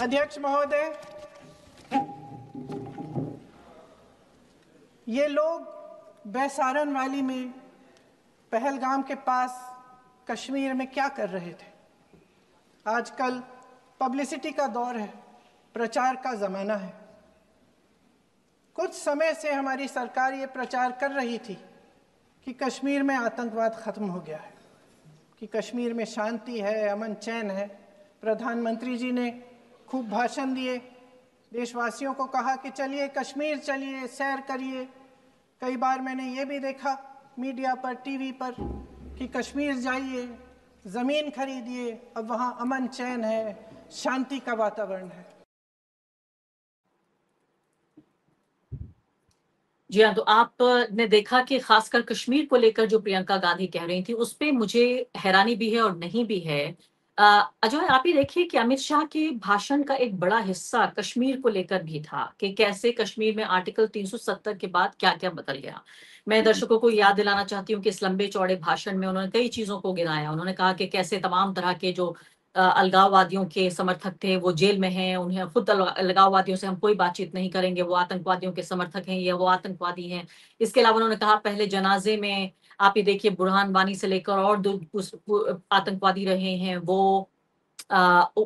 अध्यक्ष महोदय, ये लोग बैसारन वैली में, पहलगाम के पास कश्मीर में क्या कर रहे थे? आजकल पब्लिसिटी का दौर है, प्रचार का ज़माना है। कुछ समय से हमारी सरकार ये प्रचार कर रही थी कि कश्मीर में आतंकवाद ख़त्म हो गया है, कि कश्मीर में शांति है, अमन चैन है। प्रधानमंत्री जी ने खूब भाषण दिए, देशवासियों को कहा कि चलिए कश्मीर चलिए, सैर करिए। कई बार मैंने ये भी देखा मीडिया पर, टीवी पर, कि कश्मीर जाइए, ज़मीन खरीदिए, अब वहाँ अमन चैन है, शांति का वातावरण है। जी हाँ, तो आपने देखा कि खासकर कश्मीर को लेकर जो प्रियंका गांधी कह रही थी उस पे मुझे हैरानी भी है और नहीं भी है। अजय, आप ही देखिए कि अमित शाह के भाषण का एक बड़ा हिस्सा कश्मीर को लेकर भी था कि कैसे कश्मीर में आर्टिकल 370 के बाद क्या क्या बदल गया। मैं दर्शकों को याद दिलाना चाहती हूँ कि इस लंबे चौड़े भाषण में उन्होंने कई चीजों को गिनाया। उन्होंने कहा कि कैसे तमाम तरह के जो अलगाववादियों के समर्थक थे वो जेल में हैं, उन्हें खुद अलगाववादियों से हम कोई बातचीत नहीं करेंगे, वो आतंकवादियों के समर्थक हैं या वो आतंकवादी हैं। इसके अलावा उन्होंने कहा पहले जनाजे में आप ये देखिए बुरहान वानी से लेकर और दो आतंकवादी रहे हैं, वो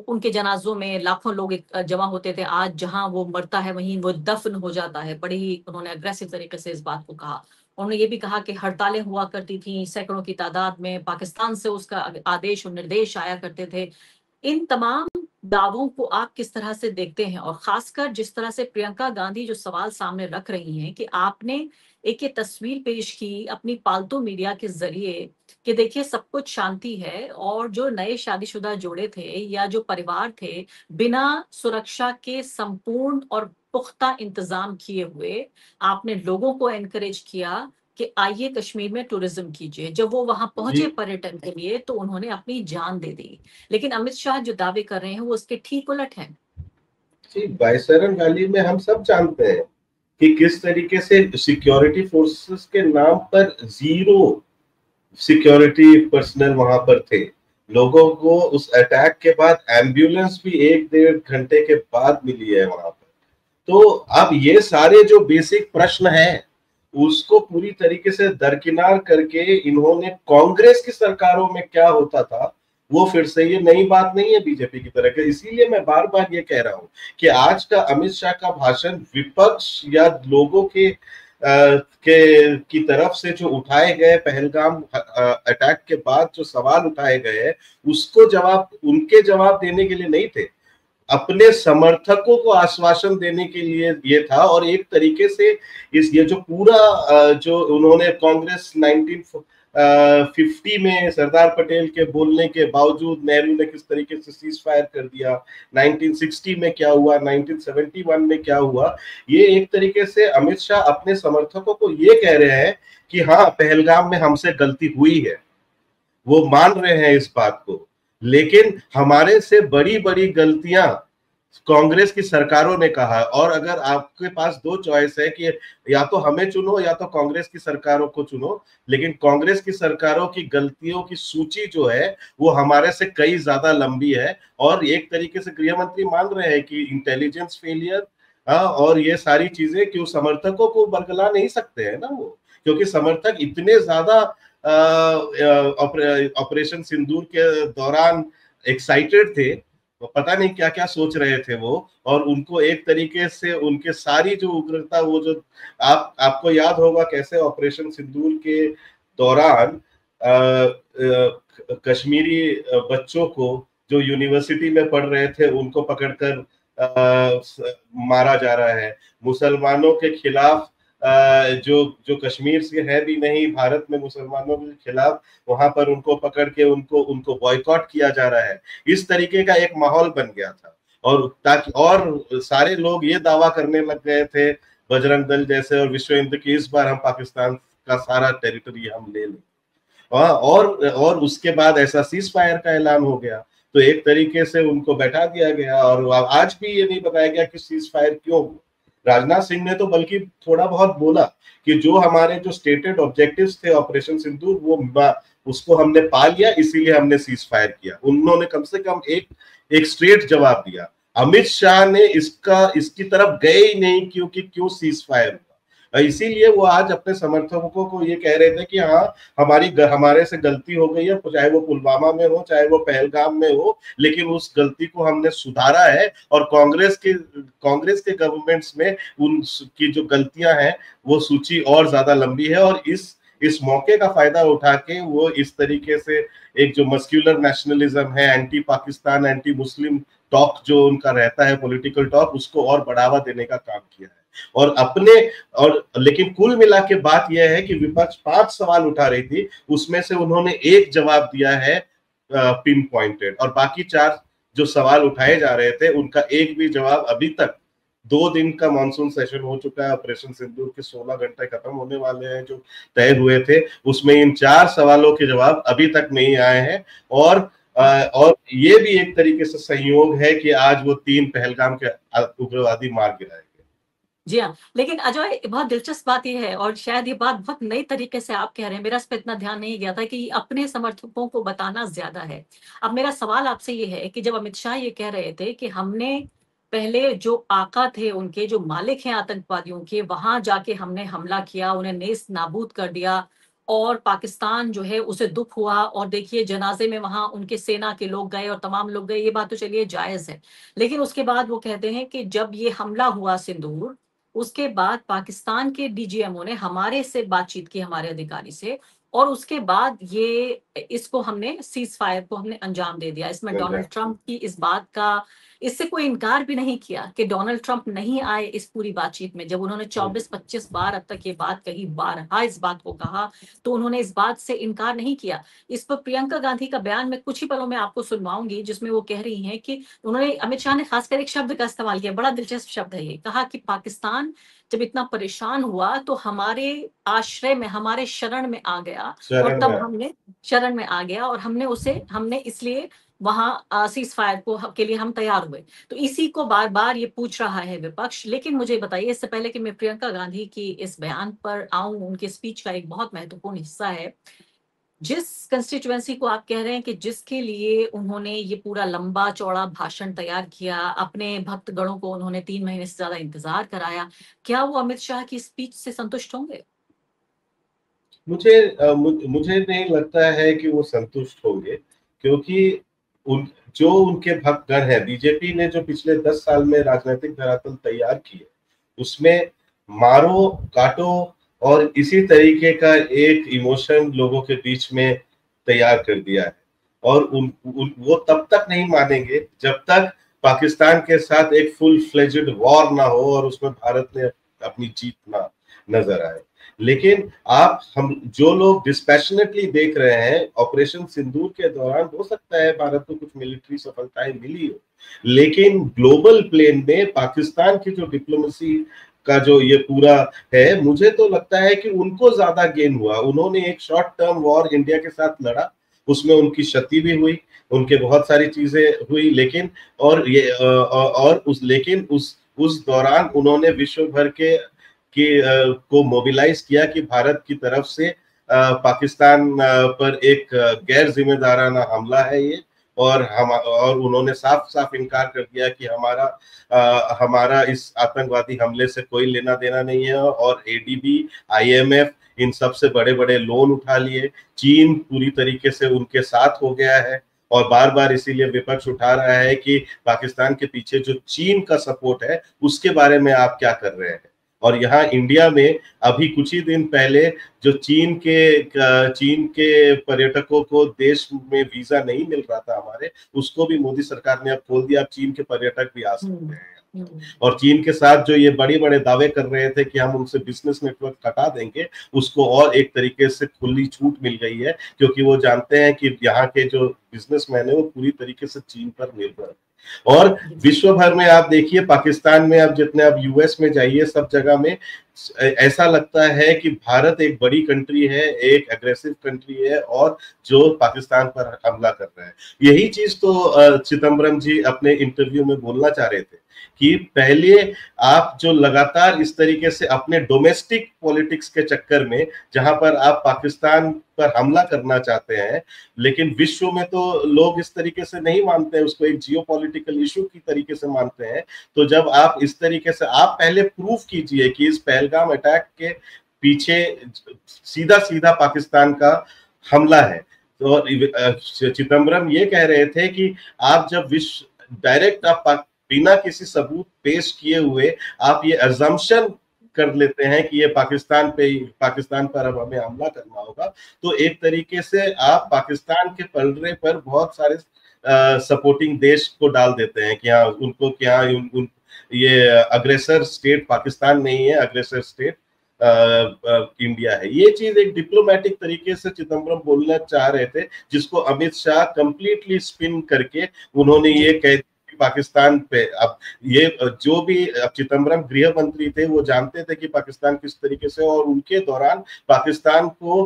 उनके जनाजों में लाखों लोग जमा होते थे, आज जहां वो मरता है वहीं वो दफन हो जाता है। बड़े ही उन्होंने अग्रेसिव तरीके से इस बात को कहा। उन्होंने ये भी कहा कि हड़तालें हुआ करती थी सैकड़ों की तादाद में, पाकिस्तान से उसका आदेश और निर्देश आया करते थे। इन तमाम दावों को आप किस तरह से देखते हैं, और खासकर जिस तरह से प्रियंका गांधी जो सवाल सामने रख रही हैं कि आपने एक ये तस्वीर पेश की अपनी पालतू मीडिया के जरिए कि देखिए सब कुछ शांति है, और जो नए शादीशुदा जोड़े थे या जो परिवार थे बिना सुरक्षा के संपूर्ण और पुख्ता इंतजाम किए हुए आपने लोगों को एनकरेज किया कि आइए कश्मीर में टूरिज्म कीजिए। जब वो वहां पहुंचे पर्यटन के लिए तो उन्होंने अपनी जान दे दी। लेकिन अमित शाह जो दावे कर रहे हैं वो उसके ठीक उलट हैं। जी, बैसारन वैली में हम सब जानते हैं कि किस तरीके से सिक्योरिटी फोर्सेस के नाम पर जीरो सिक्योरिटी पर्सनल वहां पर थे। लोगों को उस अटैक के बाद एम्बुलेंस भी 1-1.5 घंटे के बाद मिली है वहां पर। तो अब ये सारे जो बेसिक प्रश्न हैं उसको पूरी तरीके से दरकिनार करके इन्होंने कांग्रेस की सरकारों में क्या होता था वो फिर से, ये नई बात नहीं है बीजेपी की तरह के। इसीलिए मैं बार बार ये कह रहा हूं कि आज का अमित शाह का भाषण विपक्ष या लोगों के की तरफ से जो उठाए गए पहलगाम अटैक के बाद जो सवाल उठाए गए हैं उसको उनके जवाब देने के लिए नहीं थे, अपने समर्थकों को आश्वासन देने के लिए ये था। और एक तरीके से ये जो पूरा जो उन्होंने कांग्रेस 50 में सरदार पटेल के बोलने के बावजूद नेहरू ने किस तरीके से सीज फायर कर दिया, 1960 में क्या हुआ, 1971 में क्या हुआ, ये एक तरीके से अमित शाह अपने समर्थकों को ये कह रहे हैं कि हाँ, पहलगाम में हमसे गलती हुई है, वो मान रहे हैं इस बात को। लेकिन हमारे से बड़ी बड़ी गलतियां कांग्रेस की सरकारों ने कहा। और अगर आपके पास दो चॉइस है कि या तो हमें चुनो या तो कांग्रेस की सरकारों को चुनो, लेकिन कांग्रेस की सरकारों की गलतियों की सूची जो है वो हमारे से कई ज्यादा लंबी है। और एक तरीके से गृह मंत्री मान रहे हैं कि इंटेलिजेंस फेलियर और ये सारी चीजें क्यों समर्थकों को बरगला नहीं सकते हैं ना वो, क्योंकि समर्थक इतने ज्यादा ऑपरेशन सिंदूर के दौरान एक्साइटेड थे, पता नहीं क्या क्या सोच रहे थे वो। और उनको एक तरीके से उनके सारी जो उग्रता, वो जो आपको याद होगा कैसे ऑपरेशन सिंदूर के दौरान कश्मीरी बच्चों को जो यूनिवर्सिटी में पढ़ रहे थे उनको पकड़कर मारा जा रहा है। मुसलमानों के खिलाफ जो कश्मीर से है भी नहीं, भारत में मुसलमानों के खिलाफ वहां पर उनको पकड़ के उनको बॉयकॉट किया जा रहा है। इस तरीके का एक माहौल बन गया था। और ताकि और सारे लोग ये दावा करने लग गए थे, बजरंग दल जैसे और विश्व हिंदू, की इस बार हम पाकिस्तान का सारा टेरिटरी हम ले लें। और उसके बाद ऐसा सीज फायर का ऐलान हो गया, तो एक तरीके से उनको बैठा दिया गया। और आज भी ये नहीं बताया गया कि सीज फायर क्यों हुआ। राजनाथ सिंह ने तो बल्कि थोड़ा बहुत बोला कि जो हमारे जो स्टेटेड ऑब्जेक्टिव्स थे ऑपरेशन सिंदूर, वो उसको हमने पा लिया, इसीलिए हमने सीज फायर किया। उन्होंने कम से कम एक स्ट्रेट जवाब दिया। अमित शाह ने इसकी तरफ गए ही नहीं क्योंकि क्यों सीज फायर हुआ। इसीलिए वो आज अपने समर्थकों को ये कह रहे थे कि हाँ, हमारे से गलती हो गई है, चाहे वो पुलवामा में हो, चाहे वो पहलगाम में हो, लेकिन उस गलती को हमने सुधारा है। और कांग्रेस के गवर्नमेंट्स में उनकी जो गलतियां हैं वो सूची और ज्यादा लंबी है। और इस मौके का फायदा उठा के वो इस तरीके से एक जो मस्क्यूलर नेशनलिज्म है, anti Pakistan, anti Muslim talk जो उनका रहता है, पॉलिटिकल टॉक, उसको और बढ़ावा देने का काम किया है। लेकिन कुल मिला के बात यह है कि विपक्ष 5 सवाल उठा रही थी, उसमें से उन्होंने एक जवाब दिया है पिन पॉइंटेड, और बाकी 4 जो सवाल उठाए जा रहे थे उनका एक भी जवाब अभी तक। 2 दिन का मानसून सेशन हो चुका है, ऑपरेशन सिंदूर के 16 घंटे खत्म होने वाले हैं जो तय हुए थे, उसमें इन 4 सवालों के जवाब अभी तक नहीं आए हैं। और ये भी एक तरीके से संयोग है कि आज वो 3 पहलगाम के उग्रवादी मार गिराए। जी हाँ, लेकिन अजय, बहुत दिलचस्प बात यह है, और शायद ये बात बहुत नई तरीके से आप कह रहे हैं, मेरा इस पर इतना ध्यान नहीं गया था कि अपने समर्थकों को बताना ज्यादा है। अब मेरा सवाल आपसे ये है कि जब अमित शाह ये कह रहे थे कि हमने पहले जो आका थे उनके, जो मालिक हैं आतंकवादियों के, वहां जाके हमने हमला किया, उन्हें नेस्त नाबूद कर दिया, और पाकिस्तान जो है उसे दुख हुआ, और देखिए जनाजे में वहां उनके सेना के लोग गए और तमाम लोग गए, ये बात तो चलिए जायज है। लेकिन उसके बाद वो कहते हैं कि जब ये हमला हुआ सिंदूर, उसके बाद पाकिस्तान के डीजीएमओ ने हमारे से बातचीत की, हमारे अधिकारी से, और उसके बाद इसको हमने सीज फायर को हमने अंजाम दे दिया। इसमें डोनाल्ड ट्रंप की इस बात का, इससे कोई इनकार भी नहीं किया कि डोनाल्ड ट्रंप नहीं आए इस पूरी बातचीत में। जब उन्होंने 24-25 बार अब तक ये बात कही, बारहा इस बात को कहा, तो उन्होंने इस बात से इनकार नहीं किया। इस पर प्रियंका गांधी का बयान मैं कुछ ही पलों में आपको सुनवाऊंगी, जिसमें वो कह रही हैं कि उन्होंने, अमित शाह ने खासकर एक शब्द का इस्तेमाल किया, बड़ा दिलचस्प शब्द है ये, कहा कि पाकिस्तान जब इतना परेशान हुआ तो हमारे आश्रय में, हमारे शरण में आ गया, और तब हमने शरण में आ गया, और हमने इसलिए वहां सीज फायर के लिए हम तैयार हुए। तो इसी को बार बार ये पूछ रहा है विपक्ष। लेकिन मुझे बताइए, इससे पहले कि मैं प्रियंका गांधी की इस बयान पर आऊं, उनके स्पीच का एक बहुत महत्वपूर्ण हिस्सा है, जिस कंस्टिट्यूएंसी को आप कह रहे हैं कि जिसके लिए उन्होंने ये पूरा लंबा चौड़ा भाषण तैयार किया, अपने भक्तगणों को उन्होंने 3 महीने से ज्यादा इंतजार कराया, क्या वो अमित शाह की स्पीच से संतुष्ट होंगे? मुझे नहीं लगता है कि वो संतुष्ट होंगे, क्योंकि जो उनके भक्तगण है, बीजेपी ने जो पिछले 10 साल में राजनीतिक धरातल तैयार किए, उसमें मारो काटो और इसी तरीके का एक इमोशन लोगों के बीच में तैयार कर दिया है। और वो तब तक नहीं मानेंगे जब तक पाकिस्तान के साथ एक फुल फ्लेज्ड वॉर ना हो और उसमें भारत ने अपनी जीत ना नजर आए। लेकिन आप हम जो लोग डिस्पैशनेटली देख रहे हैं, ऑपरेशन सिंदूर के दौरान हो सकता है भारत को कुछ मिलिट्री सफलताएं मिली हो, लेकिन ग्लोबल प्लेन में पाकिस्तान की जो डिप्लोमेसी का जो ये पूरा है, मुझे तो लगता है कि उनको ज्यादा गेन हुआ। उन्होंने एक शॉर्ट टर्म वॉर इंडिया के साथ लड़ा, उसमें उनकी क्षति भी हुई, उनके बहुत सारी चीजें हुई, लेकिन उस दौरान उन्होंने विश्व भर को मोबिलाइज किया कि भारत की तरफ से पाकिस्तान पर एक गैर जिम्मेदाराना हमला है ये, और उन्होंने साफ साफ इनकार कर दिया कि हमारा इस आतंकवादी हमले से कोई लेना देना नहीं है, और एडीबी, आईएमएफ इन सबसे बड़े बड़े लोन उठा लिए। चीन पूरी तरीके से उनके साथ हो गया है, और बार बार इसीलिए विपक्ष उठा रहा है कि पाकिस्तान के पीछे जो चीन का सपोर्ट है उसके बारे में आप क्या कर रहे हैं। और यहाँ इंडिया में अभी कुछ ही दिन पहले जो चीन के पर्यटकों को देश में वीजा नहीं मिल रहा था हमारे, उसको भी मोदी सरकार ने अब खोल दिया, अब चीन के पर्यटक भी आ सकते हैं। और चीन के साथ जो ये बड़े बड़े दावे कर रहे थे कि हम उनसे बिजनेस नेटवर्क हटा देंगे, उसको और एक तरीके से खुली छूट मिल गई है, क्योंकि वो जानते हैं कि यहाँ के जो बिजनेसमैन है वो पूरी तरीके से चीन पर निर्भर है। और विश्व भर में आप देखिए, पाकिस्तान में अब जितने आप यूएस में जाइए, सब जगह में ऐसा लगता है कि भारत एक बड़ी कंट्री है, एक एग्रेसिव कंट्री है, और जो पाकिस्तान पर हमला कर रहा है। यही चीज तो चिदम्बरम जी अपने इंटरव्यू में बोलना चाह रहे थे कि पहले आप जो लगातार इस तरीके से अपने डोमेस्टिक पॉलिटिक्स के चक्कर में, जहां पर आप पाकिस्तान पर हमला करना चाहते हैं, लेकिन विश्व में तो लोग इस तरीके से नहीं मानते हैं, उसको एक जियोपॉलिटिकल इशू की तरीके से मानते हैं। तो जब आप इस तरीके से, आप पहले प्रूफ कीजिए कि इस पहलगाम अटैक के पीछे सीधा सीधा पाकिस्तान का हमला है। तो चिदम्बरम ये कह रहे थे कि आप जब डायरेक्ट आप बिना किसी सबूत पेश किए हुए आप ये अजम्पशन कर लेते हैं कि ये पाकिस्तान पर अब हमें हमला करना होगा, तो एक तरीके से आप पाकिस्तान के पलड़े पर बहुत सारे सपोर्टिंग देश को डाल देते हैं कि हाँ उनको क्या ये अग्रेसर स्टेट पाकिस्तान नहीं है, अग्रेसर स्टेट इंडिया है। ये चीज एक डिप्लोमेटिक तरीके से चिदम्बरम बोलना चाह रहे थे, जिसको अमित शाह कंप्लीटली स्पिन करके उन्होंने ये कह पाकिस्तान पे। अब ये जो भी चिदम्बरम गृह मंत्री थे, वो जानते थे कि पाकिस्तान किस तरीके से, और उनके दौरान पाकिस्तान को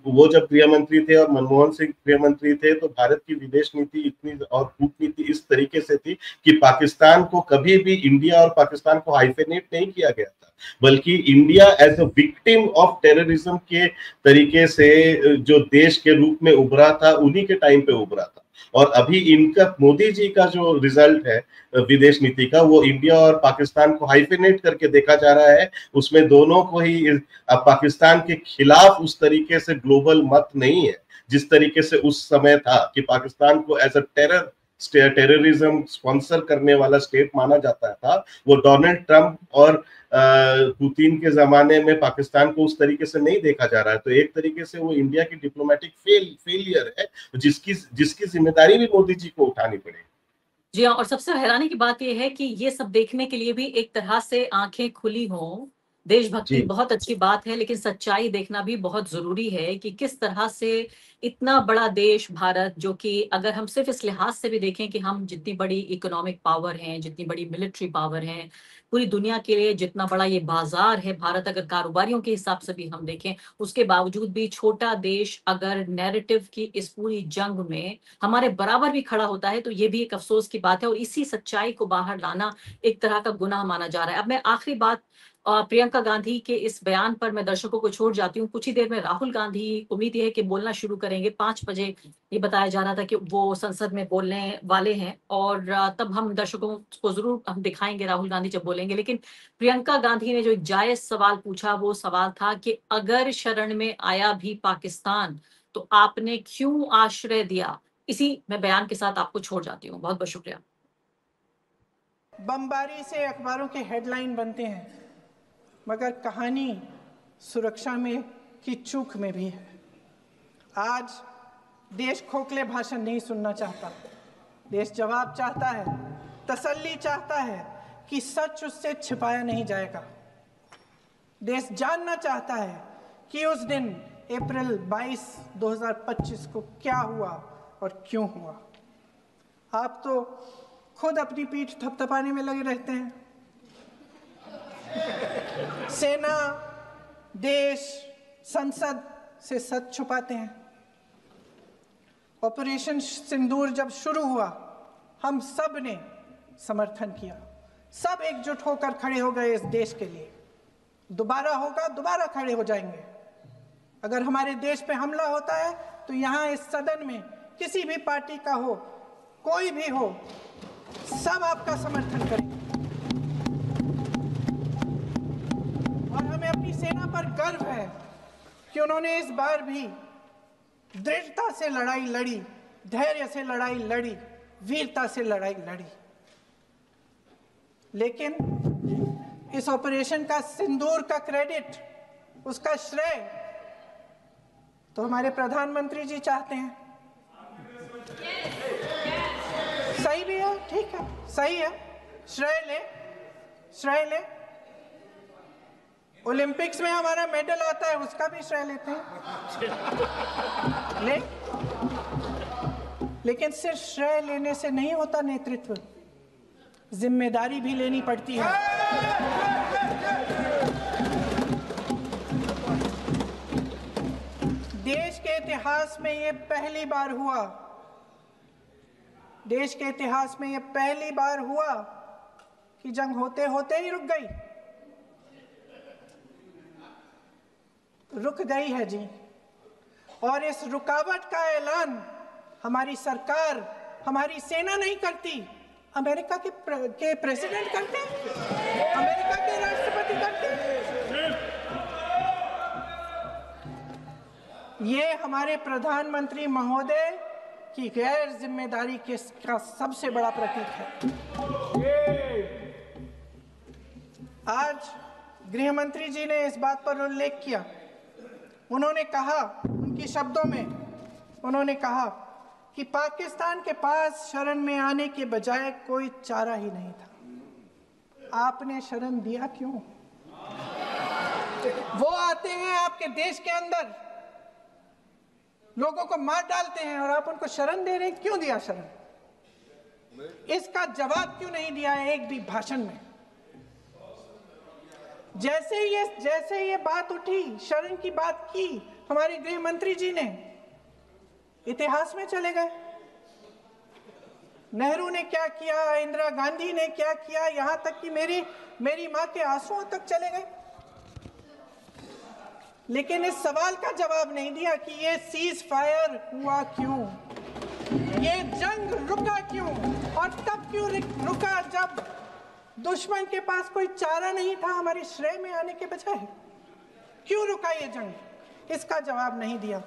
वो जब गृह मंत्री थे और मनमोहन सिंह गृह मंत्री थे, तो भारत की विदेश नीति इतनी और कूटनीति इस तरीके से थी कि पाकिस्तान को कभी भी इंडिया और पाकिस्तान को हाइफेनेट नहीं किया गया था, बल्कि India as a victim of terrorism के तरीके से जो देश के रूप में उभरा था, उन्हीं के टाइम पे उभरा था। और अभी इनका, मोदी जी का जो रिजल्ट है विदेश नीति का, वो इंडिया और पाकिस्तान को हाइफेनेट करके देखा जा रहा है। उसमें दोनों को ही पाकिस्तान के खिलाफ उस तरीके से ग्लोबल मत नहीं है जिस तरीके से उस समय था कि पाकिस्तान को एज अ टेररिज्म स्पॉन्सर करने वाला स्टेट माना जाता था। वो डोनाल्ड ट्रंप और पुतिन के जमाने में पाकिस्तान को उस तरीके से नहीं देखा जा रहा है। तो एक तरीके से वो इंडिया की डिप्लोमेटिक फेलियर है, जिसकी जिम्मेदारी भी मोदी जी को उठानी पड़ेगी। जी हाँ, और सबसे हैरानी की बात यह है कि ये सब देखने के लिए भी एक तरह से आंखें खुली हों। देशभक्ति बहुत अच्छी बात है, लेकिन सच्चाई देखना भी बहुत जरूरी है कि किस तरह से इतना बड़ा देश भारत, जो कि अगर हम सिर्फ इस लिहाज से भी देखें कि हम जितनी बड़ी इकोनॉमिक पावर हैं, जितनी बड़ी मिलिट्री पावर हैं, पूरी दुनिया के लिए जितना बड़ा ये बाजार है भारत, अगर कारोबारियों के हिसाब से भी हम देखें, उसके बावजूद भी छोटा देश अगर नैरेटिव की इस पूरी जंग में हमारे बराबर भी खड़ा होता है, तो ये भी एक अफसोस की बात है। और इसी सच्चाई को बाहर लाना एक तरह का गुनाह माना जा रहा है। अब मैं आखिरी बात, प्रियंका गांधी के इस बयान पर मैं दर्शकों को छोड़ जाती हूँ। कुछ ही देर में राहुल गांधी, उम्मीद है कि बोलना शुरू करेंगे 5 बजे, ये बताया जा रहा था कि वो संसद में बोलने वाले हैं, और तब हम दर्शकों को जरूर हम दिखाएंगे राहुल गांधी जब बोलेंगे। लेकिन प्रियंका गांधी ने जो एक जायज सवाल पूछा, वो सवाल था कि अगर शरण में आया भी पाकिस्तान तो आपने क्यों आश्रय दिया। इसी मैं बयान के साथ आपको छोड़ जाती हूँ। बहुत बहुत शुक्रिया। बमबारी से अखबारों के हेडलाइन बनते हैं, मगर कहानी सुरक्षा में की चूक में भी है। आज देश खोखले भाषण नहीं सुनना चाहता, देश जवाब चाहता है, तसल्ली चाहता है कि सच उससे छिपाया नहीं जाएगा। देश जानना चाहता है कि उस दिन अप्रैल 22, 2025 को क्या हुआ और क्यों हुआ। आप तो खुद अपनी पीठ थपथपाने में लगे रहते हैं। सेना, देश, संसद से सच छुपाते हैं। ऑपरेशन सिंदूर जब शुरू हुआ, हम सब ने समर्थन किया, सब एकजुट होकर खड़े हो गए इस देश के लिए। दोबारा होगा, दोबारा खड़े हो जाएंगे। अगर हमारे देश पे हमला होता है तो यहाँ इस सदन में किसी भी पार्टी का हो, कोई भी हो, सब आपका समर्थन करेंगे। और हमें अपनी सेना पर गर्व है कि उन्होंने इस बार भी दृढ़ता से लड़ाई लड़ी, धैर्य से लड़ाई लड़ी, वीरता से लड़ाई लड़ी। लेकिन इस ऑपरेशन का सिंदूर का क्रेडिट, उसका श्रेय तो हमारे प्रधानमंत्री जी चाहते हैं। सही भी है, ठीक है, सही है, श्रेय ले, श्रेय ले। ओलंपिक्स में हमारा मेडल आता है, उसका भी श्रेय लेते हैं, ले। लेकिन सिर्फ श्रेय लेने से नहीं होता नेतृत्व, जिम्मेदारी भी लेनी पड़ती है। देश के इतिहास में ये पहली बार हुआ, देश के इतिहास में ये पहली बार हुआ कि जंग होते होते ही रुक गई। रुक गई है जी। और इस रुकावट का ऐलान हमारी सरकार, हमारी सेना नहीं करती, अमेरिका के प्रेसिडेंट करते हैं, अमेरिका के राष्ट्रपति करते हैं। ये हमारे प्रधानमंत्री महोदय की गैर जिम्मेदारी का सबसे बड़ा प्रतीक है। आज गृह मंत्री जी ने इस बात पर उल्लेख किया। उन्होंने कहा, उनके शब्दों में उन्होंने कहा कि पाकिस्तान के पास शरण में आने के बजाय कोई चारा ही नहीं था। आपने शरण दिया क्यों? वो आते हैं आपके देश के अंदर, लोगों को मार डालते हैं और आप उनको शरण दे रहे हैं। क्यों दिया शरण? इसका जवाब क्यों नहीं दिया है एक भी भाषण में? जैसे ये बात उठी, शरण की बात की, हमारे गृह मंत्री जी ने इतिहास में चले गए। नेहरू ने क्या किया, इंदिरा गांधी ने क्या किया, यहां तक कि मेरी मां के आंसुओं तक चले गए। लेकिन इस सवाल का जवाब नहीं दिया कि ये सीज फायर हुआ क्यों, ये जंग रुका क्यों, और तब क्यों रुका जब दुश्मन के पास कोई चारा नहीं था हमारे श्रेय में आने के बजाय। क्यों रुका ये जंग? इसका जवाब नहीं दिया।